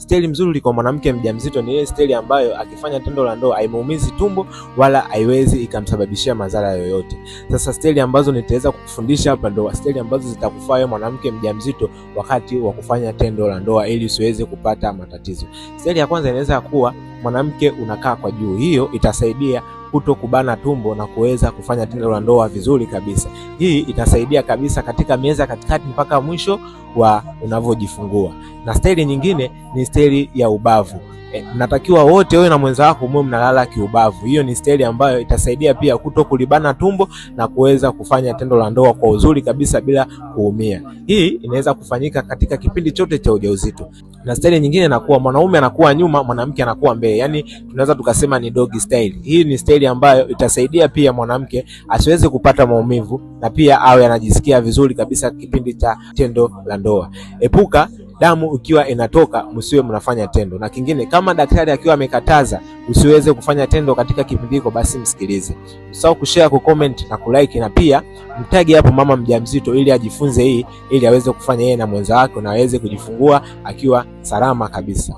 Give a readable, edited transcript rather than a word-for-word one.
Staili mzuri kwa mwanamke mjamzito ni ile staili ambayo akifanya tendo la ndoa haimuumizi tumbo wala haiwezi ikamsababishia madhara yoyote. Sasa staili ambazo nitaweza kukufundisha hapa ndo staili ambazo zitakufaa wewe mwanamke mjamzito wakati wa kufanya tendo la ndoa ili usiweze kupata matatizo. Staili ya kwanza inaweza kuwa mwanamke unakaa kwa juu. Hiyo itasaidia kuto kubana tumbo na kuweza kufanya tendo la ndoa vizuri kabisa. Hii itasaidia kabisa katika miezi katikati mpaka mwisho wa unavyojifungua. Na staili nyingine ni staili ya ubavu. Natakiwa wote wewe na mwenza wako mwe mnalala kiubavu. Hiyo ni staili ambayo itasaidia pia kuto kulibana tumbo na kuweza kufanya tendo la ndoa kwa uzuri kabisa bila kuumia. Hii inaweza kufanyika katika kipindi chote cha ujauzito. Na staili nyingine inakuwa mwanaume anakuwa nyuma, mwanamke anakuwa mbele. Yaani tunaweza tukasema ni doggy style. Hii ni staili ambayo itasaidia pia mwanamke asiweze kupata maumivu na pia awe anajisikia vizuri kabisa kipindi cha tendo la ndoa. Epuka damu ikiwa inatoka msiwe mnafanya tendo. Na kingine, kama daktari akiwa amekataza usiweze kufanya tendo katika kipindi hiko, basi msikilize. Usisahau kushare, kucomment na kulike, na pia mtagi hapo mama mjamzito ili ajifunze hii, ili aweze kufanya yeye na mwenza wake na aweze kujifungua akiwa salama kabisa.